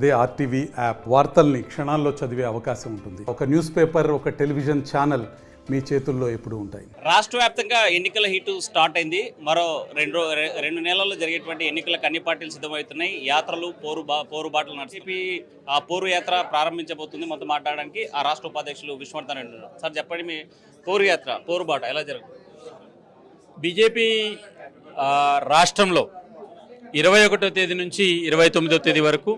అదే RTV app వార్తల్ని క్షణాల్లో చదివే అవకాశం ఉంటుంది. ఒక న్యూస్ పేపర్, ఒక టెలివిజన్ ఛానల్ మీ చేతుల్లో ఎప్పుడూ ఉంటాయి. రాష్ట్ర వ్యాప్తంగా ఎన్నికల హీటు స్టార్ట్ అయింది. మరో రెండు నెలల్లో జరిగేటువంటి ఎన్నికలకు అన్ని పార్టీలు సిద్ధమవుతున్నాయి. యాత్రలు పోరుబాటలు నడిపి ఆ పోరు యాత్ర ప్రారంభించబోతుంది. మొత్తం మాట్లాడడానికి ఆ రాష్ట్ర ఉపాధ్యక్షులు విశ్వవర్ధన్ రెడ్డి ఉన్నారు. సార్ చెప్పండి, మీ పోరు యాత్ర పోరుబాట ఎలా జరుగుతుంది? బీజేపీ రాష్ట్రంలో 21వ తేదీ నుంచి 29వ తేదీ వరకు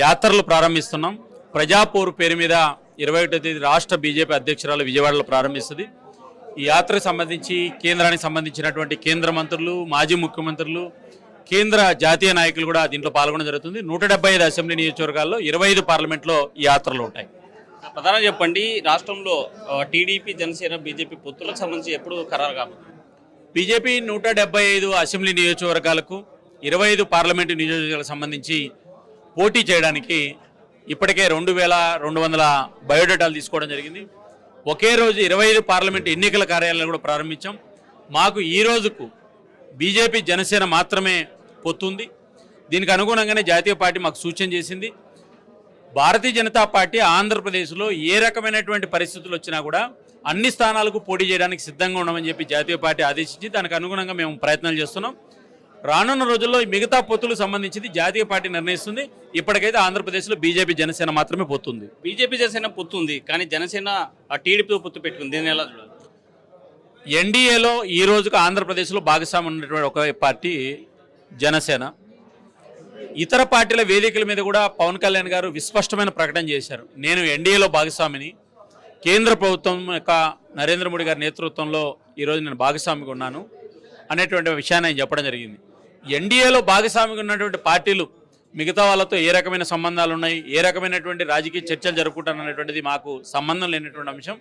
యాత్రలు ప్రారంభిస్తున్నాం. ప్రజాపోరు పేరు మీద 21వ తేదీ రాష్ట్ర బీజేపీ అధ్యక్షురాలు విజయవాడలో ప్రారంభిస్తుంది. ఈ యాత్రకు సంబంధించి కేంద్రానికి సంబంధించినటువంటి కేంద్ర మంత్రులు, మాజీ ముఖ్యమంత్రులు, కేంద్ర జాతీయ నాయకులు కూడా దీంట్లో పాల్గొనడం జరుగుతుంది. 175 అసెంబ్లీ నియోజకవర్గాల్లో 25 పార్లమెంట్లో ఈ యాత్రలు ఉంటాయి. ప్రధానంగా చెప్పండి, రాష్ట్రంలో టీడీపీ, జనసేన, బీజేపీ పొత్తులకు సంబంధించి ఎప్పుడు ఖరారు కాబట్టి బీజేపీ 175 అసెంబ్లీ నియోజకవర్గాలకు 25 పార్లమెంటు నియోజకవర్గాలకు సంబంధించి పోటీ చేయడానికి ఇప్పటికే 2200 బయోడేటాలు తీసుకోవడం జరిగింది. ఒకే రోజు 25 పార్లమెంటు ఎన్నికల కార్యాలయాలు కూడా ప్రారంభించాం. మాకు ఈ రోజుకు బీజేపీ, జనసేన మాత్రమే పొత్తుంది. దీనికి అనుగుణంగానే జాతీయ పార్టీ మాకు సూచన చేసింది. భారతీయ జనతా పార్టీ ఆంధ్రప్రదేశ్లో ఏ రకమైనటువంటి పరిస్థితులు వచ్చినా కూడా అన్ని స్థానాలకు పోటీ చేయడానికి సిద్ధంగా ఉన్నామని చెప్పి జాతీయ పార్టీ ఆదేశించి దానికి అనుగుణంగా మేము ప్రయత్నాలు చేస్తున్నాం. రానున్న రోజుల్లో మిగతా పొత్తులకు సంబంధించి జాతీయ పార్టీ నిర్ణయిస్తుంది. ఇప్పటికైతే ఆంధ్రప్రదేశ్లో బీజేపీ, జనసేన మాత్రమే పొత్తుంది. బీజేపీ, జనసేన పొత్తుంది, కానీ జనసేన టీడీపీతో పొత్తు పెట్టుకుంది. దీన్ని ఎలా చూడాలి? ఎన్డీఏలో ఈ రోజుకు ఆంధ్రప్రదేశ్లో భాగస్వామ్యం ఉన్నటువంటి ఒక పార్టీ జనసేన. ఇతర పార్టీల వేదికల మీద కూడా పవన్ కళ్యాణ్ గారు విస్పష్టమైన ప్రకటన చేశారు. నేను ఎన్డీఏలో భాగస్వామిని, కేంద్ర ప్రభుత్వం యొక్క నరేంద్ర మోడీ గారి నేతృత్వంలో ఈరోజు నేను భాగస్వామిగా ఉన్నాను అనేటువంటి విషయాన్ని ఆయన చెప్పడం జరిగింది. ఎన్డీఏలో భాగస్వామిగా ఉన్నటువంటి పార్టీలు మిగతా వాళ్ళతో ఏ రకమైన సంబంధాలు ఉన్నాయి, ఏ రకమైనటువంటి రాజకీయ చర్చలు జరుపుకుంటారు అనేటువంటిది మాకు సంబంధం లేనటువంటి అంశం.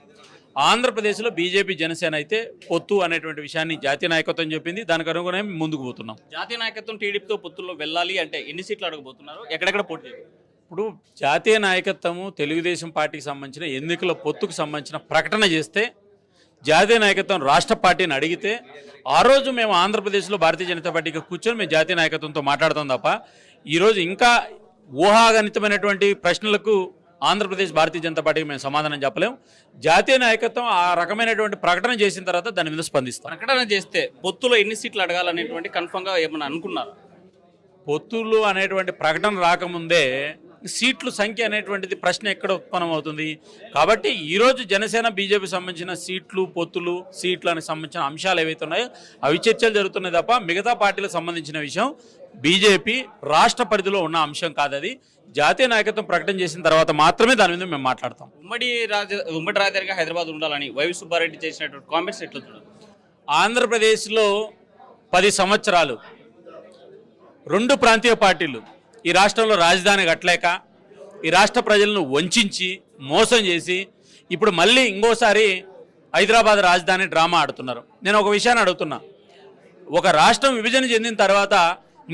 ఆంధ్రప్రదేశ్లో బీజేపీ, జనసేన అయితే పొత్తు అనేటువంటి విషయాన్ని జాతీయ నాయకత్వం చెప్పింది. దానికి అనుగుణంగా ముందుకు పోతున్నాం. జాతీయ నాయకత్వం టీడీపీతో పొత్తుల్లో వెళ్ళాలి అంటే ఎన్ని సీట్లు అడగబోతున్నారు? ఎక్కడెక్కడ పోటీ చేయాలి? ఇప్పుడు జాతీయ నాయకత్వము తెలుగుదేశం పార్టీకి సంబంధించిన ఎన్నికల పొత్తుకు సంబంధించిన ప్రకటన చేస్తే, జాతీయ నాయకత్వం రాష్ట్ర పార్టీని అడిగితే ఆ రోజు మేము ఆంధ్రప్రదేశ్లో భారతీయ జనతా పార్టీకి కూర్చొని మేము జాతీయ నాయకత్వంతో మాట్లాడతాం తప్ప ఈరోజు ఇంకా ఊహాగణితమైనటువంటి ప్రశ్నలకు ఆంధ్రప్రదేశ్ భారతీయ జనతా పార్టీకి మేము సమాధానం చెప్పలేము. జాతీయ నాయకత్వం ఆ రకమైనటువంటి ప్రకటన చేసిన తర్వాత దాని మీద స్పందిస్తాం. ప్రకటన చేస్తే పొత్తులో ఎన్ని సీట్లు అడగాలనేటువంటి కన్ఫర్మ్గా ఏమన్నా అనుకున్నారు? పొత్తులు అనేటువంటి ప్రకటన రాకముందే సీట్లు సంఖ్య అనేటువంటిది ప్రశ్న ఎక్కడ ఉత్పన్నం అవుతుంది. కాబట్టి ఈరోజు జనసేన, బీజేపీ సంబంధించిన సీట్లు, పొత్తులు, సీట్లకు సంబంధించిన అంశాలు ఏవైతే ఉన్నాయో అవి చర్చలు జరుగుతున్నాయి తప్ప మిగతా పార్టీలకు సంబంధించిన విషయం బీజేపీ రాష్ట్ర పరిధిలో ఉన్న అంశం కాదు. అది జాతీయ నాయకత్వం ప్రకటన చేసిన తర్వాత మాత్రమే దాని మీద మేము మాట్లాడతాం. ఉమ్మడి రాజధానిగా హైదరాబాద్ ఉండాలని వైవి సుబ్బారెడ్డి చేసినటువంటి కామెంట్స్ ఎట్లా చూడాలి? ఆంధ్రప్రదేశ్లో 10 సంవత్సరాలు 2 ప్రాంతీయ పార్టీలు ఈ రాష్ట్రంలో రాజధాని కట్టలేక ఈ రాష్ట్ర ప్రజలను వంచి మోసం చేసి ఇప్పుడు మళ్ళీ ఇంకోసారి హైదరాబాద్ రాజధాని డ్రామా ఆడుతున్నారు. నేను ఒక విషయాన్ని అడుగుతున్నా, ఒక రాష్ట్రం విభజన చెందిన తర్వాత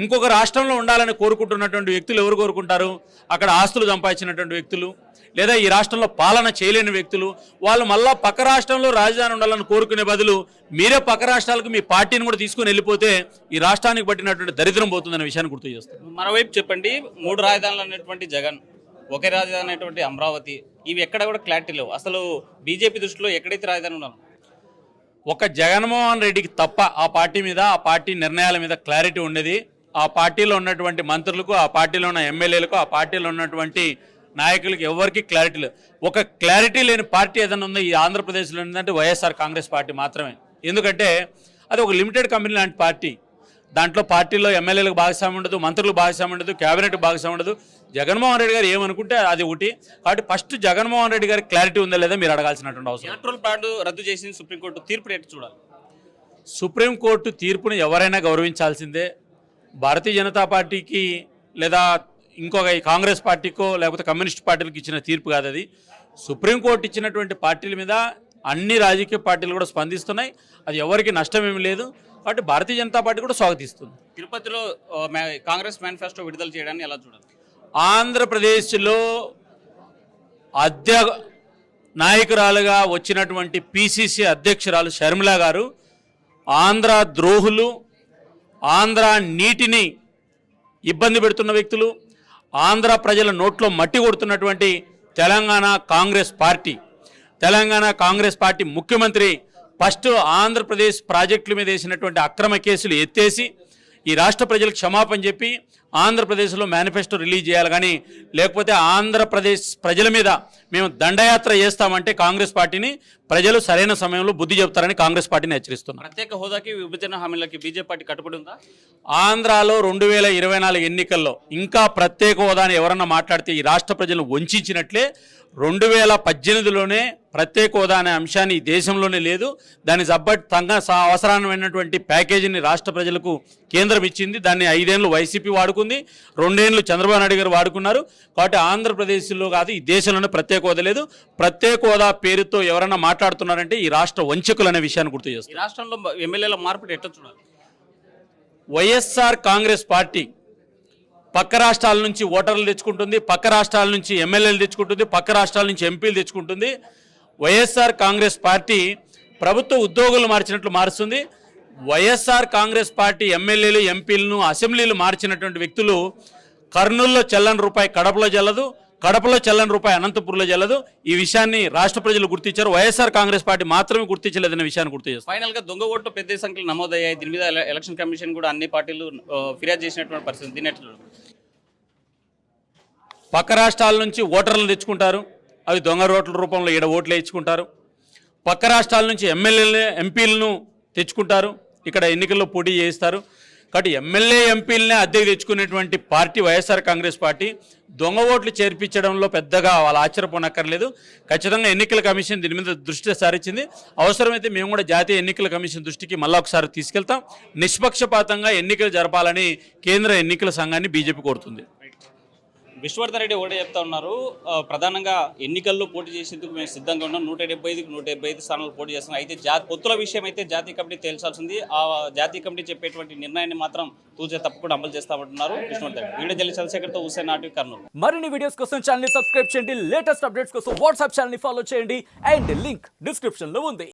ఇంకొక రాష్ట్రంలో ఉండాలని కోరుకుంటున్నటువంటి వ్యక్తులు ఎవరు కోరుకుంటారు? అక్కడ ఆస్తులు సంపాదించినటువంటి వ్యక్తులు, లేదా ఈ రాష్ట్రంలో పాలన చేయలేని వ్యక్తులు. వాళ్ళు మళ్ళా పక్క రాష్ట్రంలో రాజధాని ఉండాలని కోరుకునే బదులు మీరే పక్క రాష్ట్రాలకు మీ పార్టీని కూడా తీసుకుని వెళ్ళిపోతే ఈ రాష్ట్రానికి పట్టినటువంటి దరిద్రం పోతుందనే విషయాన్ని గుర్తు చేస్తారు. మరోవైపు చెప్పండి, 3 రాజధానులు అనేటువంటి జగన్, ఒకే రాజధాని అనేటువంటి అమరావతి, ఇవి ఎక్కడ కూడా క్లారిటీ లేవు. అసలు బీజేపీ దృష్టిలో ఎక్కడైతే రాజధాని ఉన్నారో ఒక జగన్మోహన్ రెడ్డికి తప్ప ఆ పార్టీ మీద, ఆ పార్టీ నిర్ణయాల మీద క్లారిటీ ఉండేది. ఆ పార్టీలో ఉన్నటువంటి మంత్రులకు, ఆ పార్టీలో ఉన్న ఎమ్మెల్యేలకు, ఆ పార్టీలో ఉన్నటువంటి నాయకులకు ఎవరికి క్లారిటీ లేదు. ఒక క్లారిటీ లేని పార్టీ ఏదైనా ఉందో ఈ ఆంధ్రప్రదేశ్లో ఏంటంటే వైఎస్ఆర్ కాంగ్రెస్ పార్టీ మాత్రమే. ఎందుకంటే అది ఒక లిమిటెడ్ కంపెనీ లాంటి పార్టీ. దాంట్లో పార్టీలో ఎమ్మెల్యేలకు భాగస్వామ్యం ఉండదు, మంత్రులకు భాగస్వామ్యం ఉండదు, క్యాబినెట్ భాగస్వామ్యం ఉండదు. జగన్మోహన్ రెడ్డి గారు ఏమనుకుంటే అది ఒకటి. కాబట్టి ఫస్ట్ జగన్మోహన్ రెడ్డి గారికి క్లారిటీ ఉందా లేదా మీరు అడగాల్సినటువంటి అవసరం. ఎలక్టరల్ బాండ్ రద్దు చేసింది సుప్రీంకోర్టు, తీర్పు ఎట్లా చూడాలి? సుప్రీంకోర్టు తీర్పును ఎవరైనా గౌరవించాల్సిందే. భారతీయ జనతా పార్టీకి లేదా ఇంకొక కాంగ్రెస్ పార్టీకో లేకపోతే కమ్యూనిస్ట్ పార్టీలకు ఇచ్చిన తీర్పు కాదు అది. సుప్రీంకోర్టు ఇచ్చినటువంటి పార్టీల మీద అన్ని రాజకీయ పార్టీలు కూడా స్పందిస్తున్నాయి. అది ఎవరికి నష్టమేమి లేదు. కాబట్టి భారతీయ జనతా పార్టీ కూడా స్వాగతిస్తుంది. తిరుపతిలో కాంగ్రెస్ మేనిఫెస్టో విడుదల చేయడాన్ని ఎలా చూడాలి? ఆంధ్రప్రదేశ్లో నాయకురాలుగా వచ్చినటువంటి పిసిసి అధ్యక్షురాలు షర్మిల గారు ఆంధ్ర ద్రోహులు, ఆంధ్ర నీటిని ఇబ్బంది పెడుతున్న వ్యక్తులు, ఆంధ్ర ప్రజల నోట్లో మట్టి కొడుతున్నటువంటి తెలంగాణ కాంగ్రెస్ పార్టీ ముఖ్యమంత్రి ఫస్ట్ ఆంధ్రప్రదేశ్ ప్రాజెక్టుల మీద వేసినటువంటి అక్రమ కేసులు ఎత్తేసి ఈ రాష్ట్ర ప్రజలకు క్షమాపణ చెప్పి ఆంధ్రప్రదేశ్లో మేనిఫెస్టో రిలీజ్ చేయాలి, కానీ లేకపోతే ఆంధ్రప్రదేశ్ ప్రజల మీద మేము దండయాత్ర చేస్తామంటే కాంగ్రెస్ పార్టీని ప్రజలు సరైన సమయంలో బుద్ధి చెప్తారని కాంగ్రెస్ పార్టీని హెచ్చరిస్తున్నారు. ప్రత్యేక హోదాకి విభజన హామీలకి బీజేపీ పార్టీ కట్టుబడి ఉందా? ఆంధ్రాలో 2024 ఎన్నికల్లో ఇంకా ప్రత్యేక హోదాని ఎవరన్నా మాట్లాడితే ఈ రాష్ట్ర ప్రజలను వంచినట్లే. 2018లోనే ప్రత్యేక హోదా అనే అంశాన్ని ఈ దేశంలోనే లేదు. దాని అవసరమైనటువంటి ప్యాకేజీని రాష్ట్ర ప్రజలకు కేంద్రం ఇచ్చింది. దాన్ని 5 ఏళ్ళు వైసీపీ వాడుకుంది, 2 ఏళ్ళు చంద్రబాబు నాయుడు గారు వాడుకున్నారు. కాబట్టి ఆంధ్రప్రదేశ్లో కాదు ఈ దేశంలోనే ప్రత్యేక హోదా లేదు. ప్రత్యేక హోదా పేరుతో ఎవరన్నా మాట్లాడుతున్నారంటే ఈ రాష్ట్ర వంచకులు అనే విషయాన్ని గుర్తు చేస్తారు. ఈ రాష్ట్రంలో ఎమ్మెల్యేల మార్పిడి ఎట్లా చూడాలి? వైఎస్ఆర్ కాంగ్రెస్ పార్టీ పక్క రాష్ట్రాల నుంచి ఓటర్లు తెచ్చుకుంటుంది, పక్క రాష్ట్రాల నుంచి ఎమ్మెల్యేలు తెచ్చుకుంటుంది, పక్క రాష్ట్రాల నుంచి ఎంపీలు తెచ్చుకుంటుంది. వైఎస్ఆర్ కాంగ్రెస్ పార్టీ ప్రభుత్వ ఉద్యోగులు మార్చినట్లు మారుస్తుంది. వైఎస్ఆర్ కాంగ్రెస్ పార్టీ ఎమ్మెల్యేలు ఎంపీలను అసెంబ్లీలు మార్చినటువంటి వ్యక్తులు కర్నూలులో చెల్లని రూపాయి కడపలో చెల్లదు, కడపలో చెల్లని రూపాయి అనంతపురంలో చెల్లదు. ఈ విషయాన్ని రాష్ట్ర ప్రజలు గుర్తించారు. వైఎస్ఆర్ కాంగ్రెస్ పార్టీ మాత్రమే గుర్తించలేదనే విషయాన్ని గుర్తు చేస్తారు. ఫైనల్ గా దొంగ ఓట్లు పెద్ద సంఖ్యలో నమోదయ్యాయి. దీని మీద ఎలక్షన్ కమిషన్ కూడా అన్ని పార్టీలు ఫిర్యాదు చేసినటువంటి పరిస్థితి. దీని ఎట్లా చూడాలి? పక్క రాష్ట్రాల నుంచి ఓటర్లు తెచ్చుకుంటారు, అవి దొంగ ఓట్ల రూపంలో ఈడ ఓట్లు వేయించుకుంటారు. పక్క రాష్ట్రాల నుంచి ఎంపీలను తెచ్చుకుంటారు, ఇక్కడ ఎన్నికల్లో పోటీ చేయిస్తారు. కాబట్టి ఎమ్మెల్యే ఎంపీలనే అద్దెకు తెచ్చుకునేటువంటి పార్టీ వైఎస్ఆర్ కాంగ్రెస్ పార్టీ. దొంగ ఓట్లు చేర్పించడంలో పెద్దగా వాళ్ళు ఆశ్చర్యపోనక్కర్లేదు. ఖచ్చితంగా ఎన్నికల కమిషన్ దీని మీద దృష్టి సారించింది. అవసరమైతే మేము కూడా జాతీయ ఎన్నికల కమిషన్ దృష్టికి మళ్ళీ ఒకసారి తీసుకెళ్తాం. నిష్పక్షపాతంగా ఎన్నికలు జరపాలని కేంద్ర ఎన్నికల సంఘాన్ని బీజేపీ కోరుతుంది. విష్ణువర్ధన్ రెడ్డి ఒకటే చెప్తా ఉన్నారు, ప్రధానంగా ఎన్నికల్లో పోటీ చేసేందుకు మేము సిద్ధంగా ఉన్నాం. 175కి 175 స్థానాలు పోటీ చేస్తున్నాం. అయితే పొత్తుల విషయం అయితే జాతీయ కమిటీ తేల్చాల్సింది. ఆ జాతీయ కమిటీ చెప్పేటువంటి నిర్ణయాన్ని మాత్రం తూచే తప్పకుండా అమలు చేస్తామంటున్నారు విష్ణువర్ధన్ రెడ్డి. వీడియో జల్లి చంద్రశేఖర్తో హుస్సేన్ నాటి కర్నూలు. మరిన్ని వీడియోస్ కోసం ఛానల్ ని సబ్స్క్రైబ్ చేయండి, లేటెస్ట్ అప్డేట్స్ కోసం వాట్సాప్ ఛానల్ ని ఫాలో చేయండి అండ్ లింక్ డిస్క్రిప్షన్ లో ఉంది.